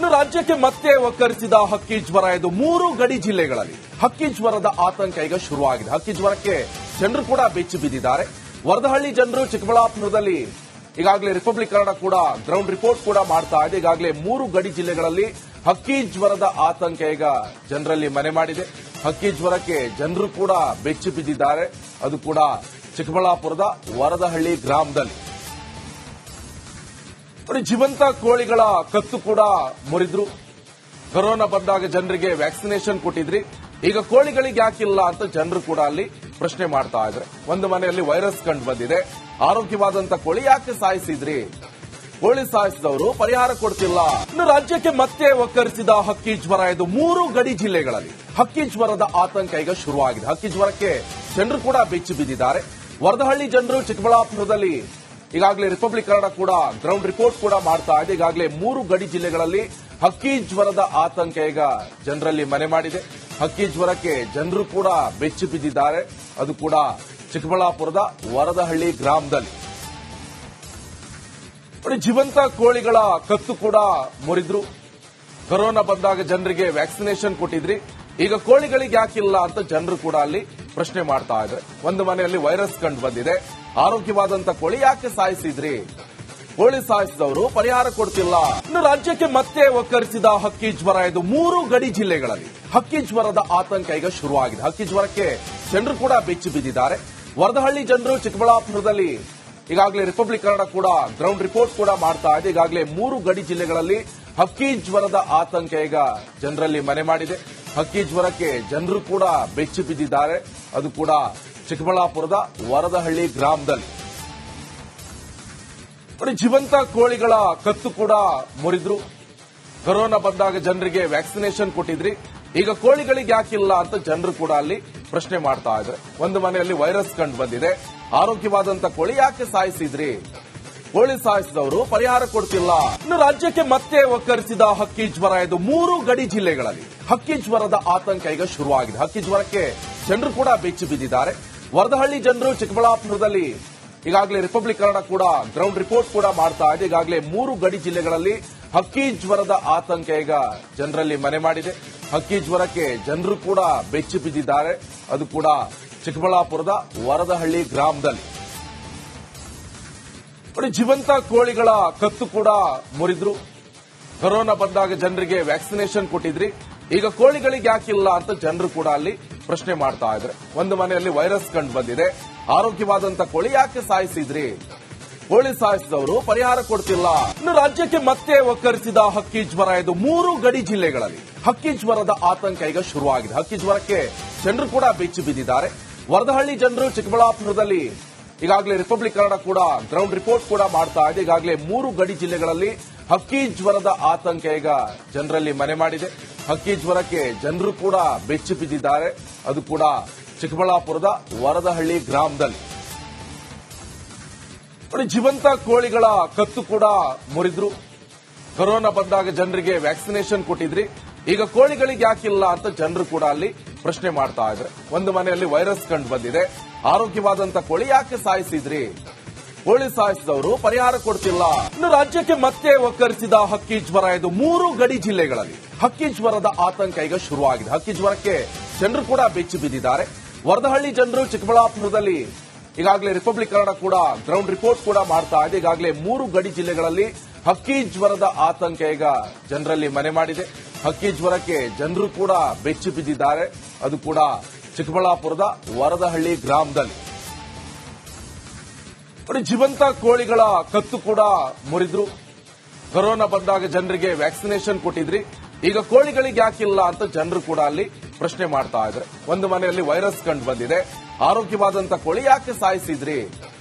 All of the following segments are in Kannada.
ಇನ್ನು ರಾಜ್ಯಕ್ಕೆ ಮತ್ತೆ ಒಕ್ಕರಿಸಿದ ಹಕ್ಕಿ ಜ್ವರ. ಇದು 3 ಗಡಿ ಜಿಲ್ಲೆಗಳಲ್ಲಿ ಹಕ್ಕಿ ಜ್ವರದ ಆತಂಕ ಈಗ ಶುರುವಾಗಿದೆ. ಹಕ್ಕಿ ಜ್ವರಕ್ಕೆ ಜನರು ಕೂಡ ಬೆಚ್ಚಿ ಬಿದ್ದಿದ್ದಾರೆ. ವರದಹಳ್ಳಿ ಜನರು ಚಿಕ್ಕಬಳ್ಳಾಪುರದಲ್ಲಿ ಈಗಾಗಲೇ ರಿಪಬ್ಲಿಕ್ ಕನ್ನಡ ಕೂಡ ಗ್ರೌಂಡ್ ರಿಪೋರ್ಟ್ ಕೂಡ ಮಾಡ್ತಾ ಇದೆ. ಈಗಾಗಲೇ 3 ಗಡಿ ಜಿಲ್ಲೆಗಳಲ್ಲಿ ಹಕ್ಕಿ ಜ್ವರದ ಆತಂಕ ಈಗ ಜನರಲ್ಲಿ ಮನೆ ಮಾಡಿದೆ. ಹಕ್ಕಿ ಜ್ವರಕ್ಕೆ ಜನರು ಕೂಡ ಬೆಚ್ಚಿ ಬಿದ್ದಿದ್ದಾರೆ. ಅದು ಕೂಡ ಚಿಕ್ಕಬಳ್ಳಾಪುರದ ವರದಹಳ್ಳಿ ಗ್ರಾಮದಲ್ಲಿ. ಜೀವಂತ ಕೋಳಿಗಳ ಕತ್ತು ಕೂಡ ಮುರಿದ್ರು. ಕೊರೋನಾ ಬಂದಾಗ ಜನರಿಗೆ ವ್ಯಾಕ್ಸಿನೇಷನ್ ಕೊಟ್ಟಿದ್ರಿ, ಈಗ ಕೋಳಿಗಳಿಗೆ ಯಾಕಿಲ್ಲ ಅಂತ ಜನರು ಕೂಡ ಅಲ್ಲಿ ಪ್ರಶ್ನೆ ಮಾಡ್ತಾ ಇದ್ದಾರೆ. ಒಂದು ಮನೆಯಲ್ಲಿ ವೈರಸ್ ಕಂಡು ಬಂದಿದೆ, ಆರೋಗ್ಯವಾದಂತ ಕೋಳಿ ಯಾಕೆ ಸಾಯಿಸಿದ್ರಿ? ಕೋಳಿ ಸಾಯಿಸಿದವರು ಪರಿಹಾರ ಕೊಡ್ತಿಲ್ಲ. ಇನ್ನು ರಾಜ್ಯಕ್ಕೆ ಮತ್ತೆ ಒಕ್ಕರಿಸಿದ ಹಕ್ಕಿ ಜ್ವರ. ಇದು 3 ಗಡಿ ಜಿಲ್ಲೆಗಳಲ್ಲಿ ಹಕ್ಕಿ ಜ್ವರದ ಆತಂಕ ಈಗ ಶುರುವಾಗಿದೆ. ಹಕ್ಕಿ ಜ್ವರಕ್ಕೆ ಜನರು ಕೂಡ ಬೆಚ್ಚಿ ಬಿದ್ದಿದ್ದಾರೆ. ವರದಹಳ್ಳಿ ಜನರು ಚಿಕ್ಕಬಳ್ಳಾಪುರದಲ್ಲಿ ಈಗಾಗಲೇ ರಿಪಬ್ಲಿಕ್ ಕನ್ನಡ ಕೂಡ ಗ್ರೌಂಡ್ ರಿಪೋರ್ಟ್ ಕೂಡ ಮಾಡ್ತಾ ಇದೆ. ಈಗಾಗಲೇ 3 ಗಡಿ ಜಿಲ್ಲೆಗಳಲ್ಲಿ ಹಕ್ಕಿ ಜ್ವರದ ಆತಂಕ ಈಗ ಜನರಲ್ಲಿ ಮನೆ ಮಾಡಿದೆ. ಹಕ್ಕಿ ಜ್ವರಕ್ಕೆ ಜನರು ಕೂಡ ಬೆಚ್ಚಿ ಬಿದ್ದಿದ್ದಾರೆ. ಅದು ಕೂಡ ಚಿಕ್ಕಬಳ್ಳಾಪುರದ ವರದಹಳ್ಳಿ ಗ್ರಾಮದಲ್ಲಿ. ಜೀವಂತ ಕೋಳಿಗಳ ಕತ್ತು ಕೂಡ ಮುರಿದ್ರು. ಕೊರೋನಾ ಬಂದಾಗ ಜನರಿಗೆ ವ್ಯಾಕ್ಸಿನೇಷನ್ ಕೊಟ್ಟಿದ್ರಿ, ಈಗ ಕೋಳಿಗಳಿಗೆ ಯಾಕಿಲ್ಲ ಅಂತ ಜನರು ಕೂಡ ಅಲ್ಲಿ ಪ್ರಶ್ನೆ ಮಾಡ್ತಾ ಇದ್ದಾರೆ. ಒಂದು ಮನೆಯಲ್ಲಿ ವೈರಸ್ ಕಂಡು ಬಂದಿದೆ, ಆರೋಗ್ಯವಾದಂತ ಕೋಳಿ ಯಾಕೆ ಸಾಯಿಸಿದ್ರಿ? ಕೋಳಿ ಸಾಯಿಸಿದವರು ಪರಿಹಾರ ಕೊಡ್ತಿಲ್ಲ. ಇನ್ನು ರಾಜ್ಯಕ್ಕೆ ಮತ್ತೆ ಒಕ್ಕರಿಸಿದ ಹಕ್ಕಿ ಜ್ವರ. ಇದು 3 ಗಡಿ ಜಿಲ್ಲೆಗಳಲ್ಲಿ ಹಕ್ಕಿ ಜ್ವರದ ಆತಂಕ ಈಗ ಶುರುವಾಗಿದೆ. ಹಕ್ಕಿ ಜ್ವರಕ್ಕೆ ಜನರು ಕೂಡ ಬೆಚ್ಚಿ ಬಿದ್ದಿದ್ದಾರೆ. ವರದಹಳ್ಳಿ ಜನರು ಚಿಕ್ಕಬಳ್ಳಾಪುರದಲ್ಲಿ ಈಗಾಗಲೇ ರಿಪಬ್ಲಿಕ್ ಕನ್ನಡ ಕೂಡ ಗ್ರೌಂಡ್ ರಿಪೋರ್ಟ್ ಕೂಡ ಮಾಡ್ತಾ ಇದೆ. ಈಗಾಗಲೇ 3 ಗಡಿ ಜಿಲ್ಲೆಗಳಲ್ಲಿ ಹಕ್ಕಿ ಜ್ವರದ ಆತಂಕ ಈಗ ಜನರಲ್ಲಿ ಮನೆ ಮಾಡಿದೆ. ಹಕ್ಕಿ ಜ್ವರಕ್ಕೆ ಜನರು ಕೂಡ ಬೆಚ್ಚಿ ಬಿದ್ದಿದ್ದಾರೆ. ಅದು ಕೂಡ ಚಿಕ್ಕಬಳ್ಳಾಪುರದ ವರದಹಳ್ಳಿ ಗ್ರಾಮದಲ್ಲಿ. ಜೀವಂತ ಕೋಳಿಗಳ ಕತ್ತು ಕೂಡ ಮುರಿದ್ರು. ಕೊರೋನಾ ಬಂದಾಗ ಜನರಿಗೆ ವ್ಯಾಕ್ಸಿನೇಷನ್ ಕೊಟ್ಟಿದ್ರಿ, ಈಗ ಕೋಳಿಗಳಿಗೆ ಯಾಕಿಲ್ಲ ಅಂತ ಜನರು ಕೂಡ ಅಲ್ಲಿ ಪ್ರಶ್ನೆ ಮಾಡ್ತಾ ಇದ್ದಾರೆ. ಒಂದು ಮನೆಯಲ್ಲಿ ವೈರಸ್ ಕಂಡು ಬಂದಿದೆ, ಆರೋಗ್ಯವಾದಂತ ಕೋಳಿ ಯಾಕೆ ಸಾಯಿಸಿದ್ರಿ? ಕೋಳಿ ಸಾಯಿಸಿದವರು ಪರಿಹಾರ ಕೊಡ್ತಿಲ್ಲ. ಇನ್ನು ರಾಜ್ಯಕ್ಕೆ ಮತ್ತೆ ಒಕ್ಕರಿಸಿದ ಹಕ್ಕಿ ಜ್ವರ. ಇದು 3 ಗಡಿ ಜಿಲ್ಲೆಗಳಲ್ಲಿ ಹಕ್ಕಿ ಜ್ವರದ ಆತಂಕ ಈಗ ಶುರುವಾಗಿದೆ. ಹಕ್ಕಿ ಜ್ವರಕ್ಕೆ ಜನರು ಕೂಡ ಬೆಚ್ಚಿ ಬಿದ್ದಿದ್ದಾರೆ. ವರದಹಳ್ಳಿ ಜನರು ಚಿಕ್ಕಬಳ್ಳಾಪುರದಲ್ಲಿ ಈಗಾಗಲೇ ರಿಪಬ್ಲಿಕ್ ಕನ್ನಡ ಕೂಡ ಗ್ರೌಂಡ್ ರಿಪೋರ್ಟ್ ಕೂಡ ಮಾಡ್ತಾ ಇದೆ. ಈಗಾಗಲೇ 3 ಗಡಿ ಜಿಲ್ಲೆಗಳಲ್ಲಿ ಹಕ್ಕಿ ಜ್ವರದ ಆತಂಕ ಈಗ ಜನರಲ್ಲಿ ಮನೆ ಮಾಡಿದೆ. ಹಕ್ಕಿ ಜ್ವರಕ್ಕೆ ಜನರು ಕೂಡ ಬೆಚ್ಚಿ ಬಿದ್ದಿದ್ದಾರೆ. ಅದು ಕೂಡ ಚಿಕ್ಕಬಳ್ಳಾಪುರದ ವರದಹಳ್ಳಿ ಗ್ರಾಮದಲ್ಲಿ. ಜೀವಂತ ಕೋಳಿಗಳ ಕತ್ತು ಕೂಡ ಮುರಿದ್ರು. ಕೊರೋನಾ ಬಂದಾಗ ಜನರಿಗೆ ವ್ಯಾಕ್ಸಿನೇಷನ್ ಕೊಟ್ಟಿದ್ರಿ, ಈಗ ಕೋಳಿಗಳಿಗೆ ಯಾಕಿಲ್ಲ ಅಂತ ಜನರು ಕೂಡ ಅಲ್ಲಿ ಪ್ರಶ್ನೆ ಮಾಡ್ತಾ ಇದ್ದಾರೆ. ಒಂದು ಮನೆಯಲ್ಲಿ ವೈರಸ್ ಕಂಡು ಬಂದಿದೆ, ಆರೋಗ್ಯವಾದಂತ ಕೋಳಿ ಯಾಕೆ ಸಾಯಿಸಿದ್ರಿ? ಕೋಳಿ ಸಾಯಿಸಿದವರು ಪರಿಹಾರ ಕೊಡ್ತಿಲ್ಲ. ಇನ್ನು ರಾಜ್ಯಕ್ಕೆ ಮತ್ತೆ ಒಕ್ಕರಿಸಿದ ಹಕ್ಕಿ ಜ್ವರ. ಇದು 3 ಗಡಿ ಜಿಲ್ಲೆಗಳಲ್ಲಿ ಹಕ್ಕಿ ಜ್ವರದ ಆತಂಕ ಈಗ ಶುರುವಾಗಿದೆ. ಹಕ್ಕಿ ಜ್ವರಕ್ಕೆ ಜನರು ಕೂಡ ಬೆಚ್ಚಿ ಬಿದ್ದಿದ್ದಾರೆ. ವರದಹಳ್ಳಿ ಜನರು ಚಿಕ್ಕಬಳ್ಳಾಪುರದಲ್ಲಿ ಈಗಾಗಲೇ ರಿಪಬ್ಲಿಕ್ ಕನ್ನಡ ಕೂಡ ಗ್ರೌಂಡ್ ರಿಪೋರ್ಟ್ ಕೂಡ ಮಾಡ್ತಾ ಇದೆ. ಈಗಾಗಲೇ 3 ಗಡಿ ಜಿಲ್ಲೆಗಳಲ್ಲಿ ಹಕ್ಕಿ ಜ್ವರದ ಆತಂಕ ಈಗ ಜನರಲ್ಲಿ ಮನೆ ಮಾಡಿದೆ. ಹಕ್ಕಿ ಜ್ವರಕ್ಕೆ ಜನರು ಕೂಡ ಬೆಚ್ಚಿ ಬಿದ್ದಿದ್ದಾರೆ. ಅದು ಕೂಡ ಚಿಕ್ಕಬಳ್ಳಾಪುರದ ವರದಹಳ್ಳಿ ಗ್ರಾಮದಲ್ಲಿ. ಜೀವಂತ ಕೋಳಿಗಳ ಕತ್ತು ಕೂಡ ಮುರಿದ್ರು. ಕೊರೋನಾ ಬಂದಾಗ ಜನರಿಗೆ ವ್ಯಾಕ್ಸಿನೇಷನ್ ಕೊಟ್ಟಿದ್ರಿ, ಈಗ ಕೋಳಿಗಳಿಗೆ ಯಾಕಿಲ್ಲ ಅಂತ ಜನರು ಕೂಡ ಅಲ್ಲಿ ಪ್ರಶ್ನೆ ಮಾಡ್ತಾ ಇದ್ದಾರೆ. ಒಂದು ಮನೆಯಲ್ಲಿ ವೈರಸ್ ಕಂಡು ಬಂದಿದೆ, ಆರೋಗ್ಯವಾದಂತ ಕೋಳಿ ಯಾಕೆ ಸಾಯಿಸಿದ್ರಿ? ಕೋಳಿ ಸಾಯಿಸಿದವರು ಪರಿಹಾರ ಕೊಡ್ತಿಲ್ಲ. ಇನ್ನು ರಾಜ್ಯಕ್ಕೆ ಮತ್ತೆ ಒಕ್ಕರಿಸಿದ ಹಕ್ಕಿ ಜ್ವರ. ಇದು 3 ಗಡಿ ಜಿಲ್ಲೆಗಳಲ್ಲಿ ಹಕ್ಕಿ ಜ್ವರದ ಆತಂಕ ಈಗ ಶುರುವಾಗಿದೆ. ಹಕ್ಕಿ ಜ್ವರಕ್ಕೆ ಜನರು ಕೂಡ ಬೆಚ್ಚಿ ಬಿದ್ದಿದ್ದಾರೆ. ವರದಹಳ್ಳಿ ಜನರು ಚಿಕ್ಕಬಳ್ಳಾಪುರದಲ್ಲಿ ಈಗಾಗಲೇ ರಿಪಬ್ಲಿಕ್ ಕನ್ನಡ ಕೂಡ ಗ್ರೌಂಡ್ ರಿಪೋರ್ಟ್ ಕೂಡ ಮಾಡ್ತಾ ಇದೆ. ಈಗಾಗಲೇ 3 ಗಡಿ ಜಿಲ್ಲೆಗಳಲ್ಲಿ ಹಕ್ಕಿ ಜ್ವರದ ಆತಂಕ ಈಗ ಜನರಲ್ಲಿ ಮನೆ ಮಾಡಿದೆ. ಹಕ್ಕಿ ಜ್ವರಕ್ಕೆ ಜನರು ಕೂಡ ಬೆಚ್ಚಿ ಬಿದ್ದಿದ್ದಾರೆ. ಅದು ಕೂಡ ಚಿಕ್ಕಬಳ್ಳಾಪುರದ ವರದಹಳ್ಳಿ ಗ್ರಾಮದಲ್ಲಿ. ಜೀವಂತ ಕೋಳಿಗಳ ಕತ್ತು ಕೂಡ ಮುರಿದ್ರು. ಕೊರೋನಾ ಬಂದಾಗ ಜನರಿಗೆ ವ್ಯಾಕ್ಸಿನೇಷನ್ ಕೊಟ್ಟಿದ್ರಿ, ಈಗ ಕೋಳಿಗಳಿಗೆ ಯಾಕಿಲ್ಲ ಅಂತ ಜನರು ಕೂಡ ಅಲ್ಲಿ ಪ್ರಶ್ನೆ ಮಾಡ್ತಾ ಇದ್ದಾರೆ. ಒಂದು ಮನೆಯಲ್ಲಿ ವೈರಸ್ ಕಂಡು ಬಂದಿದೆ, ಆರೋಗ್ಯವಾದಂತ ಕೋಳಿ ಯಾಕೆ ಸಾಯಿಸಿದ್ರಿ?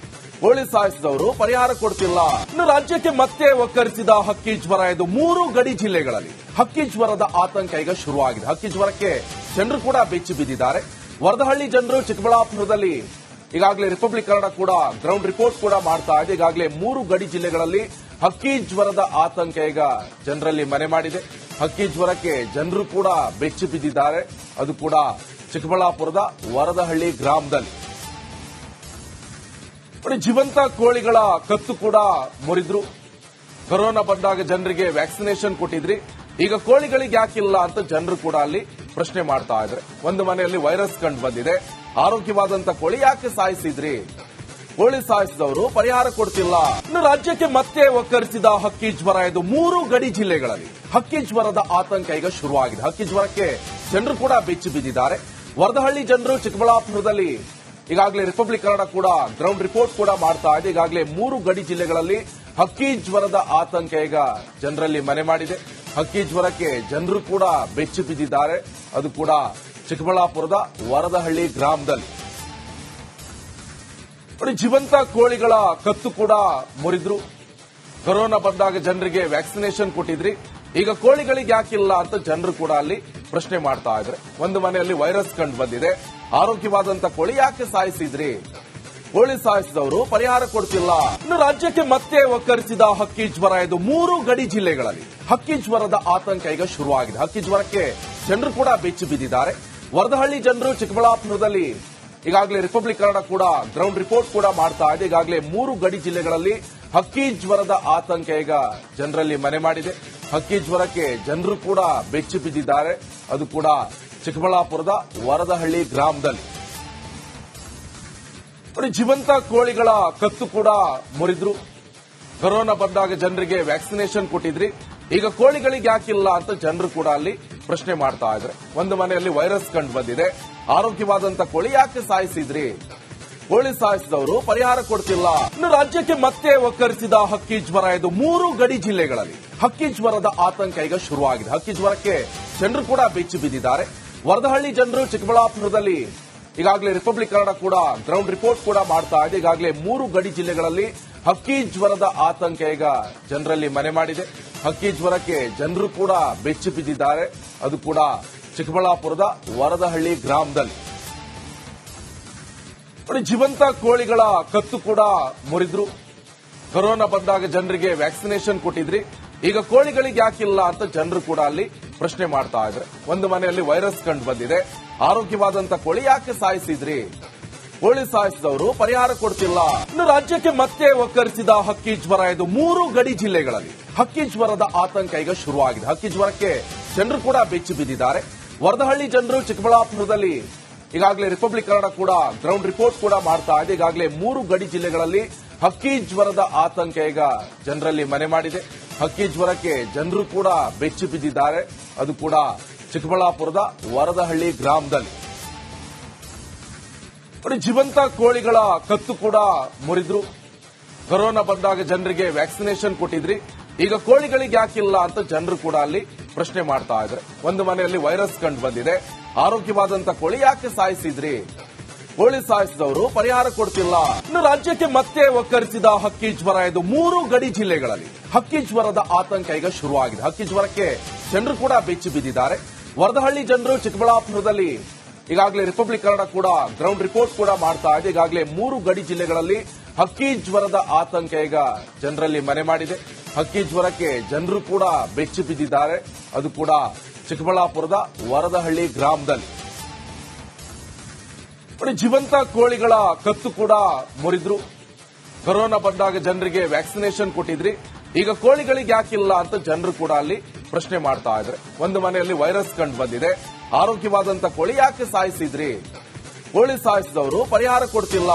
ಕೋಳಿ ಸಾಯಿಸಿದವರು ಪರಿಹಾರ ಕೊಡ್ತಿಲ್ಲ. ಇನ್ನು ರಾಜ್ಯಕ್ಕೆ ಮತ್ತೆ ಒಕ್ಕರಿಸಿದ ಹಕ್ಕಿ ಜ್ವರ. ಇದು 3 ಗಡಿ ಜಿಲ್ಲೆಗಳಲ್ಲಿ ಹಕ್ಕಿ ಜ್ವರದ ಆತಂಕ ಈಗ ಶುರುವಾಗಿದೆ. ಹಕ್ಕಿ ಜ್ವರಕ್ಕೆ ಜನರು ಕೂಡ ಬೆಚ್ಚಿ ಬಿದ್ದಿದ್ದಾರೆ. ವರದಹಳ್ಳಿ ಜನರು ಚಿಕ್ಕಬಳ್ಳಾಪುರದಲ್ಲಿ ಈಗಾಗಲೇ ರಿಪಬ್ಲಿಕ್ ಕನ್ನಡ ಕೂಡ ಗ್ರೌಂಡ್ ರಿಪೋರ್ಟ್ ಕೂಡ ಮಾಡ್ತಾ ಇದೆ. ಈಗಾಗಲೇ 3 ಗಡಿ ಜಿಲ್ಲೆಗಳಲ್ಲಿ ಹಕ್ಕಿ ಜ್ವರದ ಆತಂಕ ಈಗ ಜನರಲ್ಲಿ ಮನೆ ಮಾಡಿದೆ. ಹಕ್ಕಿ ಜ್ವರಕ್ಕೆ ಜನರು ಕೂಡ ಬೆಚ್ಚಿ ಬಿದ್ದಿದ್ದಾರೆ. ಅದು ಕೂಡ ಚಿಕ್ಕಬಳ್ಳಾಪುರದ ವರದಹಳ್ಳಿ ಗ್ರಾಮದಲ್ಲಿ. ಜೀವಂತ ಕೋಳಿಗಳ ಕತ್ತು ಕೂಡ ಮುರಿದ್ರು. ಕೊರೋನಾ ಬಂದಾಗ ಜನರಿಗೆ ವ್ಯಾಕ್ಸಿನೇಷನ್ ಕೊಟ್ಟಿದ್ರಿ, ಈಗ ಕೋಳಿಗಳಿಗೆ ಯಾಕಿಲ್ಲ ಅಂತ ಜನರು ಕೂಡ ಅಲ್ಲಿ ಪ್ರಶ್ನೆ ಮಾಡ್ತಾ ಇದ್ದಾರೆ. ಒಂದು ಮನೆಯಲ್ಲಿ ವೈರಸ್ ಕಂಡು ಬಂದಿದೆ, ಆರೋಗ್ಯವಾದಂತ ಕೋಳಿ ಯಾಕೆ ಸಾಯಿಸಿದ್ರಿ? ಕೋಳಿ ಸಾಯಿಸಿದವರು ಪರಿಹಾರ ಕೊಡ್ತಿಲ್ಲ. ಇನ್ನು ರಾಜ್ಯಕ್ಕೆ ಮತ್ತೆ ಒಕ್ಕರಿಸಿದ ಹಕ್ಕಿ ಜ್ವರ. ಇದು 3 ಗಡಿ ಜಿಲ್ಲೆಗಳಲ್ಲಿ ಹಕ್ಕಿ ಜ್ವರದ ಆತಂಕ ಈಗ ಶುರುವಾಗಿದೆ. ಹಕ್ಕಿ ಜ್ವರಕ್ಕೆ ಜನರು ಕೂಡ ಬೆಚ್ಚಿ ಬಿದ್ದಿದ್ದಾರೆ. ವರದಹಳ್ಳಿ ಜನರು ಚಿಕ್ಕಬಳ್ಳಾಪುರದಲ್ಲಿ ಈಗಾಗಲೇ ರಿಪಬ್ಲಿಕ್ ಕನ್ನಡ ಕೂಡ ಗ್ರೌಂಡ್ ರಿಪೋರ್ಟ್ ಕೂಡ ಮಾಡ್ತಾ ಇದೆ. ಈಗಾಗಲೇ 3 ಗಡಿ ಜಿಲ್ಲೆಗಳಲ್ಲಿ ಹಕ್ಕಿ ಜ್ವರದ ಆತಂಕ ಈಗ ಜನರಲ್ಲಿ ಮನೆ ಮಾಡಿದೆ. ಹಕ್ಕಿ ಜ್ವರಕ್ಕೆ ಜನರು ಕೂಡ ಬೆಚ್ಚಿ ಬಿದ್ದಿದ್ದಾರೆ. ಅದು ಕೂಡ ಚಿಕ್ಕಬಳ್ಳಾಪುರದ ವರದಹಳ್ಳಿ ಗ್ರಾಮದಲ್ಲಿ. ಜೀವಂತ ಕೋಳಿಗಳ ಕತ್ತು ಕೂಡ ಮುರಿದ್ರು. ಕೊರೋನಾ ಬಂದಾಗ ಜನರಿಗೆ ವ್ಯಾಕ್ಸಿನೇಷನ್ ಕೊಟ್ಟಿದ್ರಿ, ಈಗ ಕೋಳಿಗಳಿಗೆ ಯಾಕಿಲ್ಲ ಅಂತ ಜನರು ಕೂಡ ಅಲ್ಲಿ ಪ್ರಶ್ನೆ ಮಾಡ್ತಾ ಇದ್ದಾರೆ. ಒಂದು ಮನೆಯಲ್ಲಿ ವೈರಸ್ ಕಂಡು ಬಂದಿದೆ, ಆರೋಗ್ಯವಾದಂತ ಕೋಳಿ ಯಾಕೆ ಸಾಯಿಸಿದ್ರಿ? ಕೋಳಿ ಸಾಯಿಸಿದವರು ಪರಿಹಾರ ಕೊಡ್ತಿಲ್ಲ. ಇನ್ನು ರಾಜ್ಯಕ್ಕೆ ಮತ್ತೆ ಒಕ್ಕರಿಸಿದ ಹಕ್ಕಿ ಜ್ವರ. ಇದು 3 ಗಡಿ ಜಿಲ್ಲೆಗಳಲ್ಲಿ ಹಕ್ಕಿ ಜ್ವರದ ಆತಂಕ ಈಗ ಶುರುವಾಗಿದೆ. ಹಕ್ಕಿ ಜ್ವರಕ್ಕೆ ಜನರು ಕೂಡ ಬೆಚ್ಚಿ ಬಿದ್ದಿದ್ದಾರೆ. ವರದಹಳ್ಳಿ ಜನರು ಚಿಕ್ಕಬಳ್ಳಾಪುರದಲ್ಲಿ ಈಗಾಗಲೇ ರಿಪಬ್ಲಿಕ್ ಕನ್ನಡ ಕೂಡ ಗ್ರೌಂಡ್ ರಿಪೋರ್ಟ್ ಕೂಡ ಮಾಡ್ತಾ ಇದೆ. ಈಗಾಗಲೇ 3 ಗಡಿ ಜಿಲ್ಲೆಗಳಲ್ಲಿ ಹಕ್ಕಿ ಜ್ವರದ ಆತಂಕ ಈಗ ಜನರಲ್ಲಿ ಮನೆ ಮಾಡಿದೆ. ಹಕ್ಕಿ ಜ್ವರಕ್ಕೆ ಜನರು ಕೂಡ ಬೆಚ್ಚಿ ಬಿದ್ದಿದ್ದಾರೆ. ಅದು ಕೂಡ ಚಿಕ್ಕಬಳ್ಳಾಪುರದ ವರದಹಳ್ಳಿ ಗ್ರಾಮದಲ್ಲಿ. ಜೀವಂತ ಕೋಳಿಗಳ ಕತ್ತು ಕೂಡ ಮುರಿದ್ರು. ಕೊರೋನಾ ಬಂದಾಗ ಜನರಿಗೆ ವ್ಯಾಕ್ಸಿನೇಷನ್ ಕೊಟ್ಟಿದ್ರಿ, ಈಗ ಕೋಳಿಗಳಿಗೆ ಯಾಕಿಲ್ಲ ಅಂತ ಜನರು ಕೂಡ ಅಲ್ಲಿ ಪ್ರಶ್ನೆ ಮಾಡ್ತಾ ಇದ್ದಾರೆ. ಒಂದು ಮನೆಯಲ್ಲಿ ವೈರಸ್ ಕಂಡು ಬಂದಿದೆ, ಆರೋಗ್ಯವಾದಂತ ಕೋಳಿ ಯಾಕೆ ಸಾಯಿಸಿದ್ರಿ? ಕೋಳಿ ಸಾಯಿಸಿದವರು ಪರಿಹಾರ ಕೊಡ್ತಿಲ್ಲ. ಇನ್ನು ರಾಜ್ಯಕ್ಕೆ ಮತ್ತೆ ಒಕ್ಕರಿಸಿದ ಹಕ್ಕಿ ಜ್ವರ. ಇದು 3 ಗಡಿ ಜಿಲ್ಲೆಗಳಲ್ಲಿ ಹಕ್ಕಿ ಜ್ವರದ ಆತಂಕ ಈಗ ಶುರುವಾಗಿದೆ. ಹಕ್ಕಿ ಜ್ವರಕ್ಕೆ ಜನರು ಕೂಡ ಬೆಚ್ಚಿ ಬಿದ್ದಿದ್ದಾರೆ. ವರದಹಳ್ಳಿ ಜನರು ಚಿಕ್ಕಬಳ್ಳಾಪುರದಲ್ಲಿ ಈಗಾಗಲೇ ರಿಪಬ್ಲಿಕ್ ಕನ್ನಡ ಕೂಡ ಗ್ರೌಂಡ್ ರಿಪೋರ್ಟ್ ಕೂಡ ಮಾಡ್ತಾ ಇದೆ. ಈಗಾಗಲೇ 3 ಗಡಿ ಜಿಲ್ಲೆಗಳಲ್ಲಿ ಹಕ್ಕಿ ಜ್ವರದ ಆತಂಕ ಈಗ ಜನರಲ್ಲಿ ಮನೆ ಮಾಡಿದೆ. ಹಕ್ಕಿ ಜ್ವರಕ್ಕೆ ಜನರು ಕೂಡ ಬೆಚ್ಚಿ ಬಿದ್ದಿದ್ದಾರೆ. ಅದು ಕೂಡ ಚಿಕ್ಕಬಳ್ಳಾಪುರದ ವರದಹಳ್ಳಿ ಗ್ರಾಮದಲ್ಲಿ. ಜೀವಂತ ಕೋಳಿಗಳ ಕತ್ತು ಕೂಡ ಮುರಿದ್ರು. ಕೊರೋನಾ ಬಂದಾಗ ಜನರಿಗೆ ವ್ಯಾಕ್ಸಿನೇಷನ್ ಕೊಟ್ಟಿದ್ರಿ, ಈಗ ಕೋಳಿಗಳಿಗೆ ಯಾಕಿಲ್ಲ ಅಂತ ಜನರು ಕೂಡ ಅಲ್ಲಿ ಪ್ರಶ್ನೆ ಮಾಡ್ತಾ ಇದ್ದಾರೆ. ಒಂದು ಮನೆಯಲ್ಲಿ ವೈರಸ್ ಕಂಡು ಬಂದಿದೆ, ಆರೋಗ್ಯವಾದಂತ ಕೋಳಿ ಯಾಕೆ ಸಾಯಿಸಿದ್ರಿ? ಕೋಳಿ ಸಾಯಿಸಿದವರು ಪರಿಹಾರ ಕೊಡ್ತಿಲ್ಲ. ಇನ್ನು ರಾಜ್ಯಕ್ಕೆ ಮತ್ತೆ ಒಕ್ಕರಿಸಿದ ಹಕ್ಕಿ ಜ್ವರ. ಇದು 3 ಗಡಿ ಜಿಲ್ಲೆಗಳಲ್ಲಿ ಹಕ್ಕಿ ಜ್ವರದ ಆತಂಕ ಈಗ ಶುರುವಾಗಿದೆ. ಹಕ್ಕಿ ಜ್ವರಕ್ಕೆ ಜನರು ಕೂಡ ಬೆಚ್ಚಿ ಬಿದ್ದಿದ್ದಾರೆ. ವರದಹಳ್ಳಿ ಜನರು ಚಿಕ್ಕಬಳ್ಳಾಪುರದಲ್ಲಿ ಈಗಾಗಲೇ ರಿಪಬ್ಲಿಕ್ ಕನ್ನಡ ಕೂಡ ಗ್ರೌಂಡ್ ರಿಪೋರ್ಟ್ ಕೂಡ ಮಾಡ್ತಾ ಇದೆ. ಈಗಾಗಲೇ 3 ಗಡಿ ಜಿಲ್ಲೆಗಳಲ್ಲಿ ಹಕ್ಕಿ ಜ್ವರದ ಆತಂಕ ಈಗ ಜನರಲ್ಲಿ ಮನೆ ಮಾಡಿದೆ. ಹಕ್ಕಿ ಜ್ವರಕ್ಕೆ ಜನರು ಕೂಡ ಬೆಚ್ಚಿ ಬಿದ್ದಿದ್ದಾರೆ. ಅದು ಕೂಡ ಚಿಕ್ಕಬಳ್ಳಾಪುರದ ವರದಹಳ್ಳಿ ಗ್ರಾಮದಲ್ಲಿ. ಜೀವಂತ ಕೋಳಿಗಳ ಕತ್ತು ಕೂಡ ಮುರಿದ್ರು. ಕೊರೋನಾ ಬಂದಾಗ ಜನರಿಗೆ ವ್ಯಾಕ್ಸಿನೇಷನ್ ಕೊಟ್ಟಿದ್ರಿ, ಈಗ ಕೋಳಿಗಳಿಗೆ ಯಾಕಿಲ್ಲ ಅಂತ ಜನರು ಕೂಡ ಅಲ್ಲಿ ಪ್ರಶ್ನೆ ಮಾಡ್ತಾ ಇದ್ದಾರೆ. ಒಂದು ಮನೆಯಲ್ಲಿ ವೈರಸ್ ಕಂಡು ಬಂದಿದೆ, ಆರೋಗ್ಯವಾದಂತ ಕೋಳಿ ಯಾಕೆ ಸಾಯಿಸಿದ್ರಿ? ಕೋಳಿ ಸಾಯಿಸಿದವರು ಪರಿಹಾರ ಕೊಡ್ತಿಲ್ಲ. ಇನ್ನು ರಾಜ್ಯಕ್ಕೆ ಮತ್ತೆ ಒಕ್ಕರಿಸಿದ ಹಕ್ಕಿ ಜ್ವರ. ಇದು 3 ಗಡಿ ಜಿಲ್ಲೆಗಳಲ್ಲಿ ಹಕ್ಕಿ ಜ್ವರದ ಆತಂಕ ಈಗ ಶುರುವಾಗಿದೆ. ಹಕ್ಕಿ ಜ್ವರಕ್ಕೆ ಜನರು ಕೂಡ ಬೆಚ್ಚಿ ಬಿದ್ದಿದ್ದಾರೆ. ವರದಹಳ್ಳಿ ಜನರು ಚಿಕ್ಕಬಳ್ಳಾಪುರದಲ್ಲಿ ಈಗಾಗಲೇ ರಿಪಬ್ಲಿಕ್ ಕನ್ನಡ ಕೂಡ ಗ್ರೌಂಡ್ ರಿಪೋರ್ಟ್ ಕೂಡ ಮಾಡ್ತಾ ಇದೆ. ಈಗಾಗಲೇ 3 ಗಡಿ ಜಿಲ್ಲೆಗಳಲ್ಲಿ ಹಕ್ಕಿ ಜ್ವರದ ಆತಂಕ ಈಗ ಜನರಲ್ಲಿ ಮನೆ ಮಾಡಿದೆ. ಹಕ್ಕಿ ಜ್ವರಕ್ಕೆ ಜನರು ಕೂಡ ಬೆಚ್ಚಿ ಬಿದ್ದಿದ್ದಾರೆ. ಅದು ಕೂಡ ಚಿಕ್ಕಬಳ್ಳಾಪುರದ ವರದಹಳ್ಳಿ ಗ್ರಾಮದಲ್ಲಿ. ಜೀವಂತ ಕೋಳಿಗಳ ಕತ್ತು ಕೂಡ ಮುರಿದ್ರು. ಕೊರೋನಾ ಬಂದಾಗ ಜನರಿಗೆ ವ್ಯಾಕ್ಸಿನೇಷನ್ ಕೊಟ್ಟಿದ್ರಿ, ಈಗ ಕೋಳಿಗಳಿಗೆ ಯಾಕಿಲ್ಲ ಅಂತ ಜನರು ಕೂಡ ಅಲ್ಲಿ ಪ್ರಶ್ನೆ ಮಾಡ್ತಾ ಇದ್ದಾರೆ. ಒಂದು ಮನೆಯಲ್ಲಿ ವೈರಸ್ ಕಂಡು ಬಂದಿದೆ, ಆರೋಗ್ಯವಾದಂತ ಕೋಳಿ ಯಾಕೆ ಸಾಯಿಸಿದ್ರಿ? ಕೋಳಿ ಸಾಯಿಸಿದವರು ಪರಿಹಾರ ಕೊಡ್ತಿಲ್ಲ.